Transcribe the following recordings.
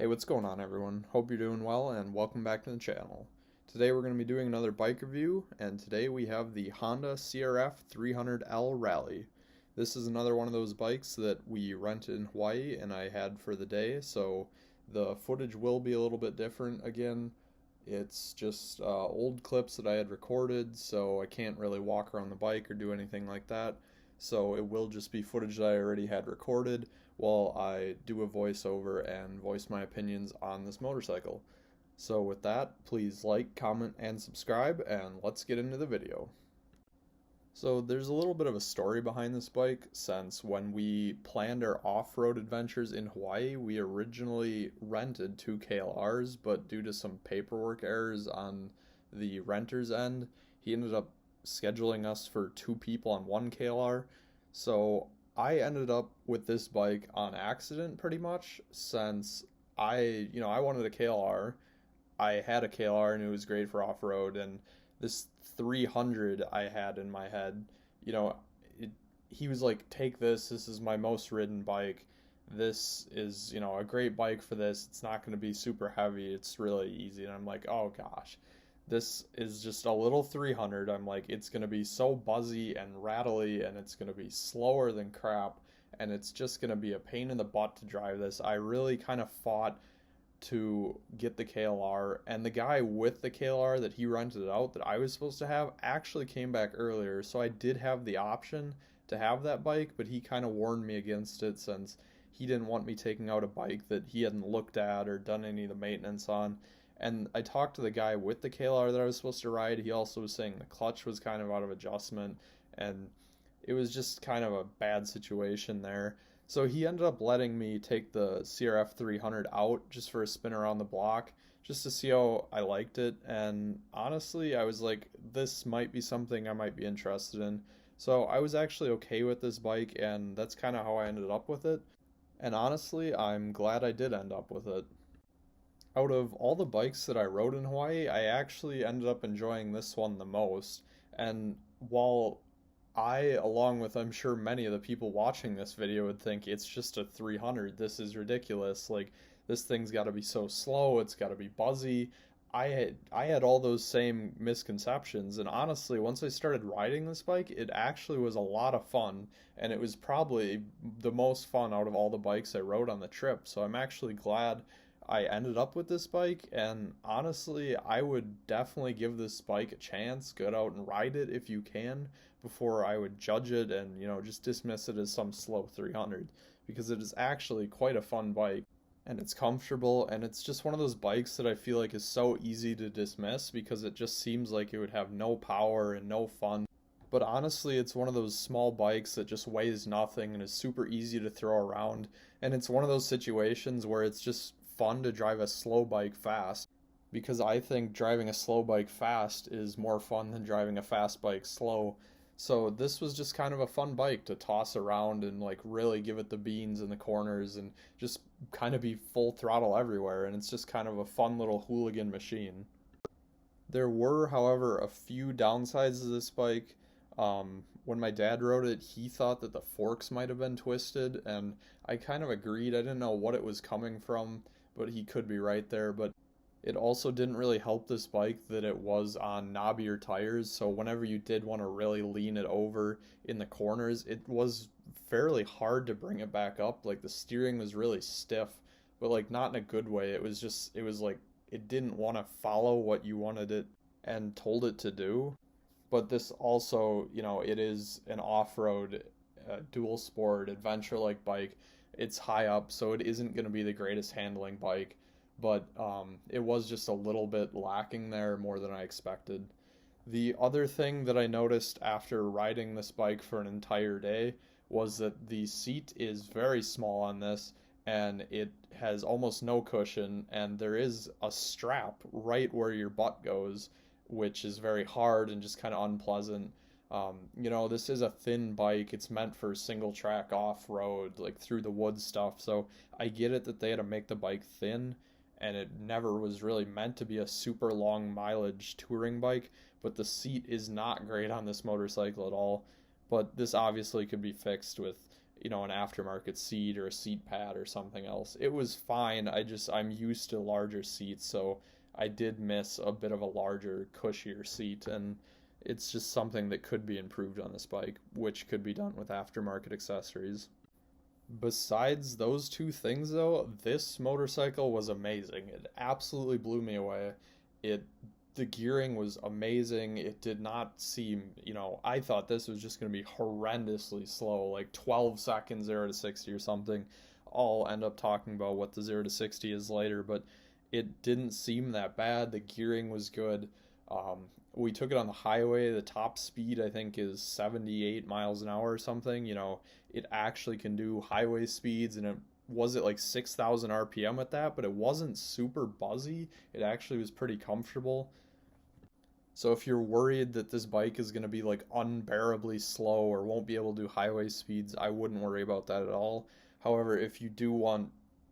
Hey, what's going on everyone? Hope you're doing well and welcome back to the channel. Today we're going to be doing another bike review, and today we have the Honda CRF 300L Rally. This is another one of those bikes that we rented in Hawaii and I had for the day, so the footage will be a little bit different again. It's just old clips that I had recorded, so I can't really walk around the bike or do anything like that. So it will just be footage that I already had recorded while I do a voiceover and voice my opinions on this motorcycle. So with that, please like, comment, and subscribe, and let's get into the video. So there's a little bit of a story behind this bike, since when we planned our off-road adventures in Hawaii, we originally rented two KLRs, but due to some paperwork errors on the renter's end, he ended up scheduling us for two people on one KLR. So I ended up with this bike on accident pretty much, since I wanted a KLR. I had a KLR and it was great for off-road, and this 300 I had in my head, you know, it, he was like, take this is my most ridden bike. This is, a great bike for this. It's not going to be super heavy. It's really easy. And I'm like, oh gosh, this is just a little 300. I'm like, it's going to be so buzzy and rattly and it's going to be slower than crap. And it's just going to be a pain in the butt to drive this. I really kind of fought to get the KLR, and the guy with the KLR that he rented out that I was supposed to have actually came back earlier, so I did have the option to have that bike, but he kind of warned me against it since he didn't want me taking out a bike that he hadn't looked at or done any of the maintenance on. And I talked to the guy with the KLR that I was supposed to ride. He also was saying the clutch was kind of out of adjustment, and it was just kind of a bad situation there. So he ended up letting me take the CRF 300 out just for a spin around the block, just to see how I liked it. And honestly, I was like, this might be something I might be interested in. So I was actually okay with this bike, and that's kind of how I ended up with it. And honestly, I'm glad I did end up with it. Out of all the bikes that I rode in Hawaii, I actually ended up enjoying this one the most. And while along with I'm sure many of the people watching this video would think it's just a 300, this is ridiculous. Like, this thing's got to be so slow, it's got to be buzzy. I had all those same misconceptions, and honestly, once I started riding this bike, it actually was a lot of fun, and it was probably the most fun out of all the bikes I rode on the trip. So I'm actually glad I ended up with this bike, and honestly, I would definitely give this bike a chance. Go out and ride it if you can before I would judge it and, just dismiss it as some slow 300, because it is actually quite a fun bike and it's comfortable, and it's just one of those bikes that I feel like is so easy to dismiss because it just seems like it would have no power and no fun. But honestly, it's one of those small bikes that just weighs nothing and is super easy to throw around. And it's one of those situations where it's just fun to drive a slow bike fast, because I think driving a slow bike fast is more fun than driving a fast bike slow. So this was just kind of a fun bike to toss around and like really give it the beans in the corners and just kind of be full throttle everywhere. And it's just kind of a fun little hooligan machine. There were, however, a few downsides of this bike. When my dad rode it, he thought that the forks might have been twisted, and I kind of agreed. I didn't know what it was coming from, but he could be right there. But it also didn't really help this bike that it was on knobbier tires, so whenever you did want to really lean it over in the corners, it was fairly hard to bring it back up. Like, the steering was really stiff, but like not in a good way. It was like it didn't want to follow what you wanted it and told it to do. But this also, it is an off-road dual sport adventure like bike. It's high up, so it isn't going to be the greatest handling bike, but it was just a little bit lacking there, more than I expected. The other thing that I noticed after riding this bike for an entire day was that the seat is very small on this, and it has almost no cushion, and there is a strap right where your butt goes, which is very hard and just kind of unpleasant. This is a thin bike. It's meant for single track off road, like through the woods stuff. So I get it that they had to make the bike thin, and it never was really meant to be a super long mileage touring bike. But the seat is not great on this motorcycle at all. But this obviously could be fixed with an aftermarket seat or a seat pad or something else. It was fine. I'm used to larger seats, so I did miss a bit of a larger, cushier seat, and it's just something that could be improved on this bike, which could be done with aftermarket accessories. Besides those two things, though, this motorcycle was amazing. It absolutely blew me away. It the gearing was amazing. It did not seem, I thought this was just going to be horrendously slow, like 12 seconds 0 to 60 or something. I'll end up talking about what the 0 to 60 is later, but it didn't seem that bad. The gearing was good. We took it on the highway. The top speed, I think, is 78 miles an hour or something. It actually can do highway speeds, and it like 6,000 RPM at that, but it wasn't super buzzy. It actually was pretty comfortable. So if you're worried that this bike is going to be like unbearably slow or won't be able to do highway speeds, I wouldn't worry about that at all. However, if you do want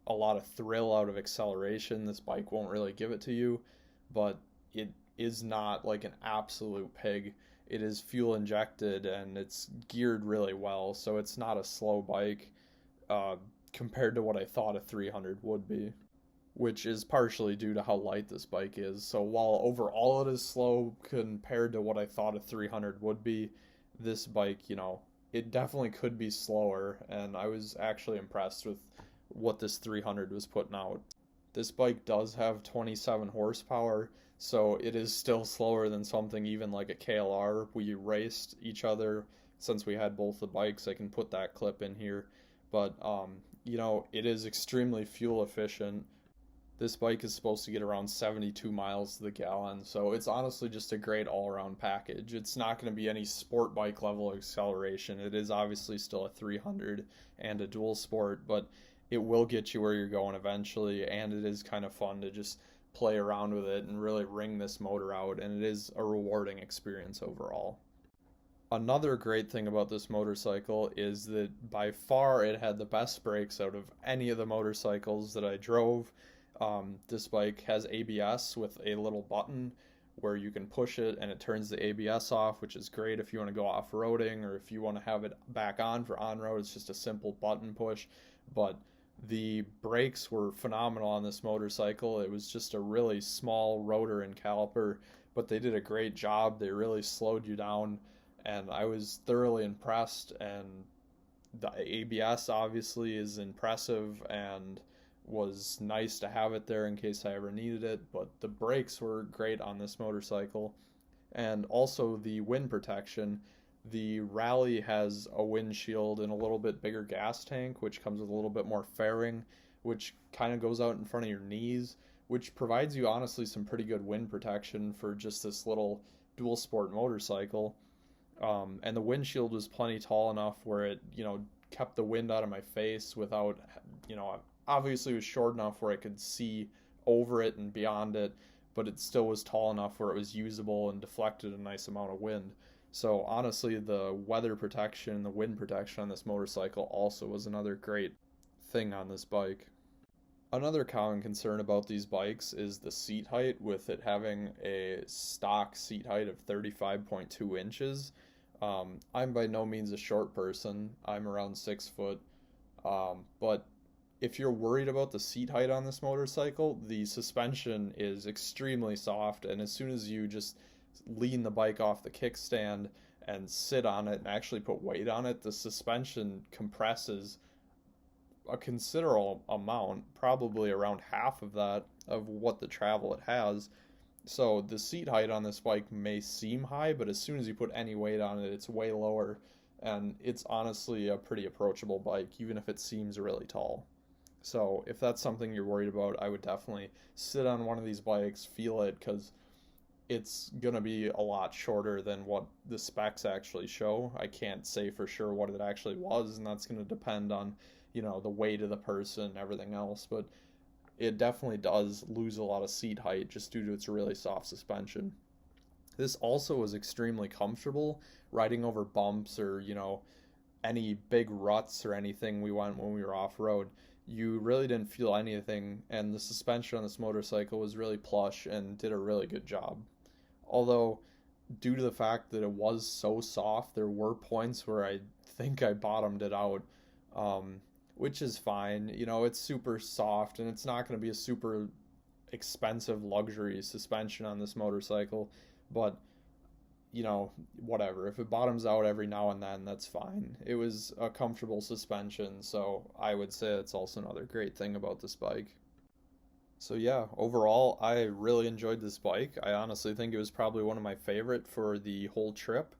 a lot of thrill out of acceleration, this bike won't really give it to you, but it is not like an absolute pig. It is fuel injected and it's geared really well, so it's not a slow bike compared to what I thought a 300 would be, which is partially due to how light this bike is. So while overall it is slow compared to what I thought a 300 would be, this bike, it definitely could be slower, and I was actually impressed with what this 300 was putting out. This bike does have 27 horsepower, so it is still slower than something even like a KLR. We raced each other since we had both the bikes. I can put that clip in here, but it is extremely fuel efficient. This bike is supposed to get around 72 miles to the gallon, so it's honestly just a great all-around package. It's not going to be any sport bike level acceleration. It is obviously still a 300 and a dual sport, but it will get you where you're going eventually, and it is kind of fun to just play around with it and really wring this motor out, and it is a rewarding experience overall. Another great thing about this motorcycle is that by far it had the best brakes out of any of the motorcycles that I drove. This bike has ABS with a little button where you can push it and it turns the ABS off, which is great if you want to go off-roading, or if you want to have it back on for on-road. It's just a simple button push. But the brakes were phenomenal on this motorcycle. It was just a really small rotor and caliper, but they did a great job. They really slowed you down, and I was thoroughly impressed. And the ABS obviously is impressive and was nice to have it there in case I ever needed it, but the brakes were great on this motorcycle. And also the wind protection. The Rally has a windshield and a little bit bigger gas tank, which comes with a little bit more fairing, which kind of goes out in front of your knees, which provides you honestly some pretty good wind protection for just this little dual sport motorcycle. And the windshield was plenty tall enough where it, kept the wind out of my face without, obviously it was short enough where I could see over it and beyond it, but it still was tall enough where it was usable and deflected a nice amount of wind. So honestly, the weather protection, the wind protection on this motorcycle also was another great thing on this bike. Another common concern about these bikes is the seat height, with it having a stock seat height of 35.2 inches. I'm by no means a short person. I'm around 6 foot. But if you're worried about the seat height on this motorcycle, the suspension is extremely soft, and as soon as you just lean the bike off the kickstand and sit on it and actually put weight on it, the suspension compresses a considerable amount, probably around half of that of what the travel it has. So the seat height on this bike may seem high, but as soon as you put any weight on it, it's way lower, and it's honestly a pretty approachable bike, even if it seems really tall. So if that's something you're worried about, I would definitely sit on one of these bikes, feel it, because it's going to be a lot shorter than what the specs actually show. I can't say for sure what it actually was, and that's going to depend on, the weight of the person and everything else, but it definitely does lose a lot of seat height just due to its really soft suspension. This also was extremely comfortable riding over bumps or, any big ruts or anything we went when we were off-road. You really didn't feel anything, and the suspension on this motorcycle was really plush and did a really good job. Although, due to the fact that it was so soft, there were points where I think I bottomed it out, which is fine. You know, it's super soft and it's not going to be a super expensive luxury suspension on this motorcycle, but you know, whatever. If it bottoms out every now and then, that's fine. It was a comfortable suspension, so I would say it's also another great thing about this bike. So yeah, overall, I really enjoyed this bike. I honestly think it was probably one of my favorite for the whole trip,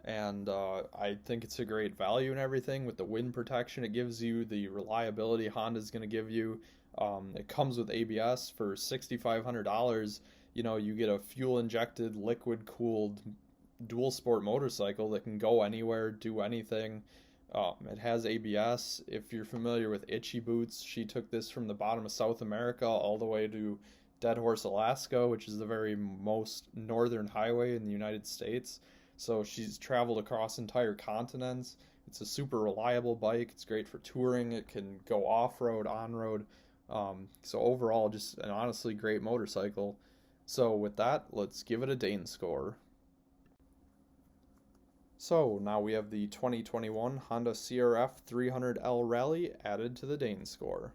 and I think it's a great value and everything with the wind protection it gives you, the reliability Honda's going to give you. It comes with ABS for $6,500. You know, you get a fuel injected, liquid cooled dual sport motorcycle that can go anywhere, do anything. It has ABS. If you're familiar with Itchy Boots, she took this from the bottom of South America all the way to Dead Horse, Alaska, which is the very most northern highway in the United States. So she's traveled across entire continents. It's a super reliable bike. It's great for touring. It can go off-road, on-road. So overall, just an honestly great motorcycle. So with that, let's give it a Dane score. So now we have the 2021 Honda CRF 300L Rally added to the Dane score.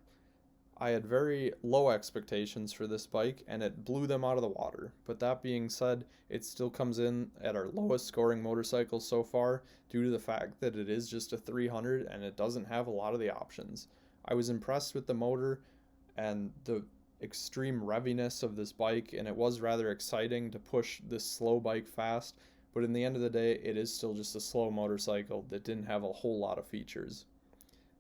I had very low expectations for this bike and it blew them out of the water. But that being said, it still comes in at our lowest scoring motorcycle so far due to the fact that it is just a 300 and it doesn't have a lot of the options. I was impressed with the motor and the extreme reviness of this bike, and it was rather exciting to push this slow bike fast, but in the end of the day, it is still just a slow motorcycle that didn't have a whole lot of features.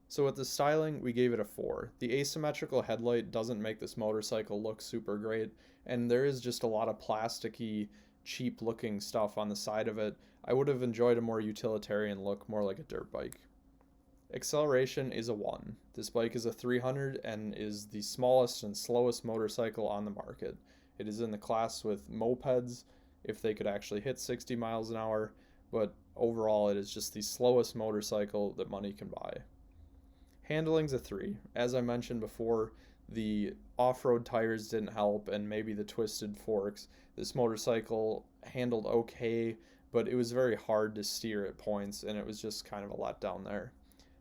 So with the styling, we gave it a 4. The asymmetrical headlight doesn't make this motorcycle look super great, and there is just a lot of plasticky, cheap looking stuff on the side of it. I would have enjoyed a more utilitarian look, more like a dirt bike. Acceleration is a 1. This bike is a 300 and is the smallest and slowest motorcycle on the market. It is in the class with mopeds, if they could actually hit 60 miles an hour, but overall it is just the slowest motorcycle that money can buy. Handling's a 3. As I mentioned before, the off-road tires didn't help and maybe the twisted forks. This motorcycle handled okay, but it was very hard to steer at points and it was just kind of a letdown there.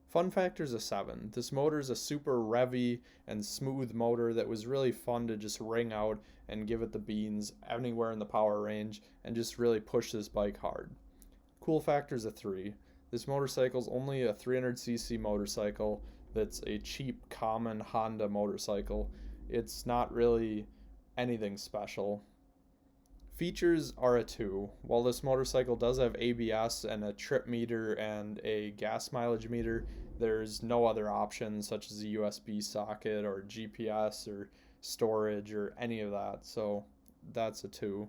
Fun factor's a 7. This motor is a super revvy and smooth motor that was really fun to just ring out and give it the beans anywhere in the power range and just really push this bike hard. Cool factor's a 3. This motorcycle's only a 300cc motorcycle that's a cheap, common Honda motorcycle. It's not really anything special. Features are a 2. While this motorcycle does have ABS and a trip meter and a gas mileage meter, there's no other options such as a USB socket or GPS or storage or any of that, so that's a 2.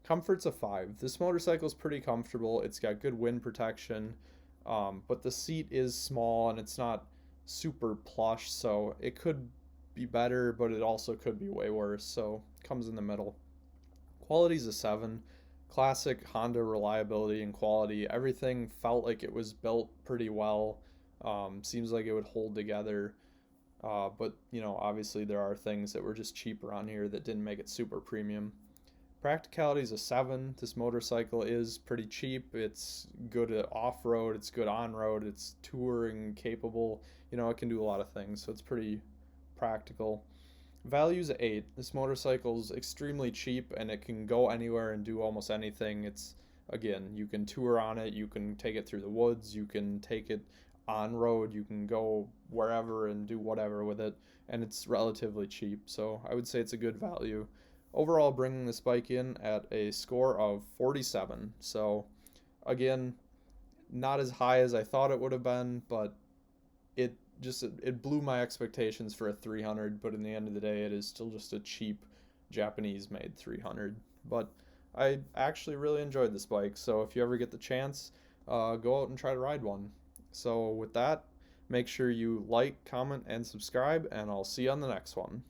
Comfort's a 5. This motorcycle is pretty comfortable. It's got good wind protection, but the seat is small and it's not super plush, so it could be better, but it also could be way worse, so it comes in the middle. Quality's a 7. Classic Honda reliability and quality. Everything felt like it was built pretty well. Seems like it would hold together. But, you know, obviously there are things that were just cheaper on here that didn't make it super premium. Practicality's a 7. This motorcycle is pretty cheap. It's good at off-road. It's good on-road. It's touring capable. You know, it can do a lot of things, so it's pretty practical. Value's a 8. This motorcycle's extremely cheap and it can go anywhere and do almost anything. It's, again, you can tour on it, you can take it through the woods, you can take it on road, you can go wherever and do whatever with it, and it's relatively cheap, so I would say it's a good value. Overall, bringing this bike in at a score of 47. So again, not as high as I thought it would have been, but it blew my expectations for a 300, but in the end of the day, it is still just a cheap Japanese-made 300. But I actually really enjoyed this bike, so if you ever get the chance, go out and try to ride one. So with that, make sure you like, comment, and subscribe, and I'll see you on the next one.